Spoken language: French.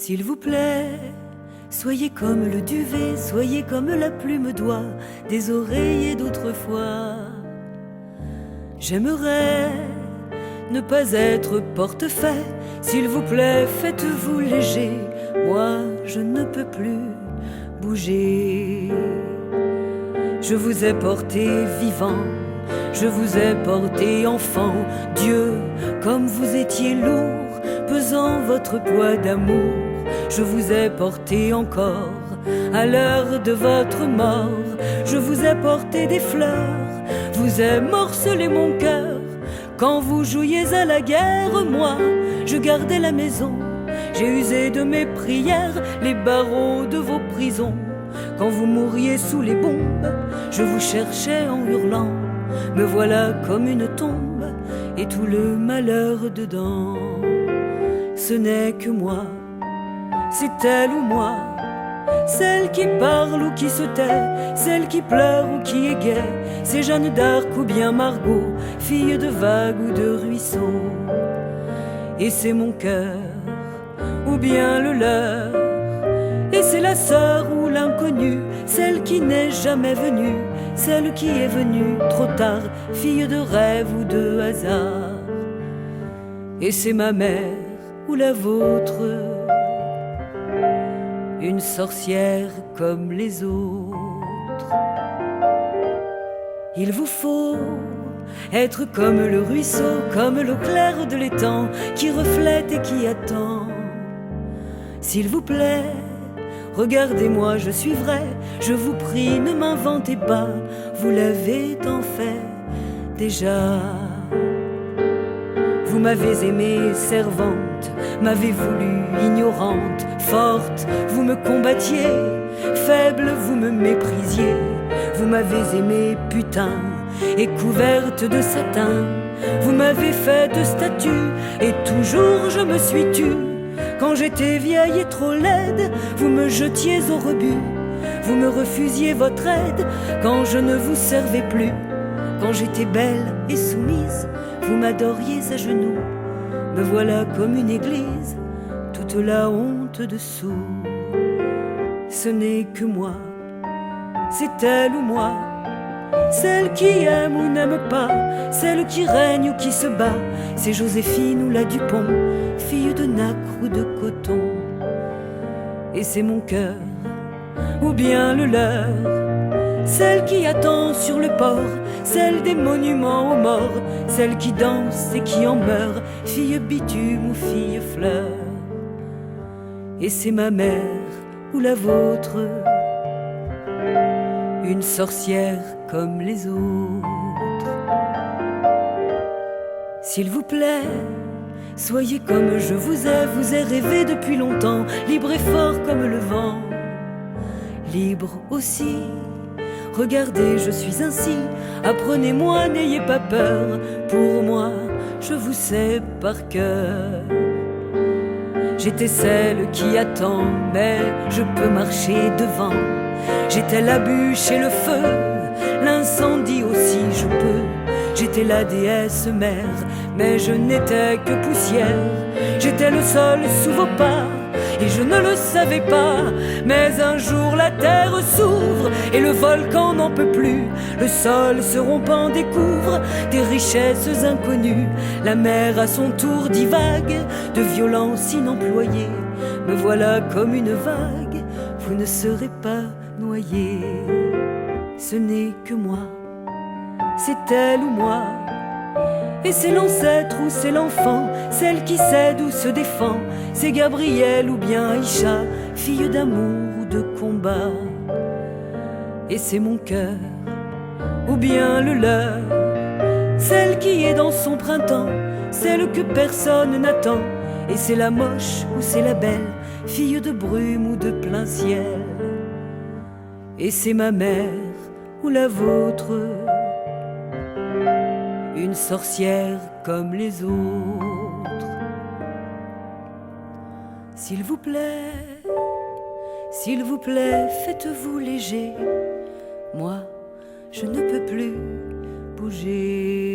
S'il vous plaît, soyez comme le duvet, soyez comme la plume d'oie des oreillers d'autrefois. J'aimerais ne pas être portefaix, s'il vous plaît, faites-vous léger, moi je ne peux plus bouger. Je vous ai porté vivant, je vous ai porté enfant, Dieu, comme vous étiez lourd, pesant votre poids d'amour, je vous ai porté encore, à l'heure de votre mort, je vous ai porté des fleurs, vous ai morcelé mon cœur, quand vous jouiez à la guerre, moi, je gardais la maison, j'ai usé de mes prières, les barreaux de vos prisons, quand vous mouriez sous les bombes, je vous cherchais en hurlant, me voilà comme une tombe, et tout le malheur dedans. Ce n'est que moi, c'est elle ou moi, celle qui parle ou qui se tait, celle qui pleure ou qui est gaie, c'est Jeanne d'Arc ou bien Margot, fille de vagues ou de ruisseaux. Et c'est mon cœur, ou bien le leur, et c'est la sœur ou l'inconnue, celle qui n'est jamais venue, celle qui est venue trop tard, fille de rêve ou de hasard. Et c'est ma mère ou la vôtre, une sorcière comme les autres. Il vous faut être comme le ruisseau, comme l'eau claire de l'étang, qui reflète et qui attend. S'il vous plaît, regardez-moi, je suis vrai, je vous prie, ne m'inventez pas, vous l'avez tant fait déjà. Vous m'avez aimée servante, m'avez voulu ignorante, forte, vous me combattiez, faible, vous me méprisiez, vous m'avez aimée putain, et couverte de satin, vous m'avez fait de statue, et toujours je me suis tue. Quand j'étais vieille et trop laide, vous me jetiez au rebut, vous me refusiez votre aide, quand je ne vous servais plus. Quand j'étais belle et soumise, vous m'adoriez à genoux, me voilà comme une église, toute la honte dessous. Ce n'est que moi, c'est elle ou moi, celle qui aime ou n'aime pas, celle qui règne ou qui se bat, c'est Joséphine ou la Dupont, fille de nacre ou de coton. Et c'est mon cœur, ou bien le leur, celle qui attend sur le port, celle des monuments aux morts, celle qui danse et qui en meurt, fille bitume ou fille fleur. Et c'est ma mère ou la vôtre, une sorcière comme les autres. S'il vous plaît, soyez comme je vous ai rêvé depuis longtemps, libre et fort comme le vent, libre aussi. Regardez, je suis ainsi, apprenez-moi, n'ayez pas peur, pour moi, je vous sais par cœur. J'étais celle qui attend, mais je peux marcher devant. J'étais la bûche et le feu, l'incendie aussi je peux. J'étais la déesse mère, mais je n'étais que poussière. J'étais le sol sous vos pas, et je ne le savais pas. Mais un jour la terre s'ouvre, et le volcan n'en peut plus. Le sol se rompant découvre des richesses inconnues. La mer à son tour divague de violence inemployée. Me voilà comme une vague, vous ne serez pas noyé. Ce n'est que moi, c'est elle ou moi, et c'est l'ancêtre ou c'est l'enfant, celle qui cède ou se défend, c'est Gabrielle ou bien Aïcha, fille d'amour ou de combat. Et c'est mon cœur, ou bien le leur, celle qui est dans son printemps, celle que personne n'attend, et c'est la moche ou c'est la belle, fille de brume ou de plein ciel. Et c'est ma mère ou la vôtre, une sorcière comme les autres. S'il vous plaît, faites-vous léger, moi je ne peux plus bouger.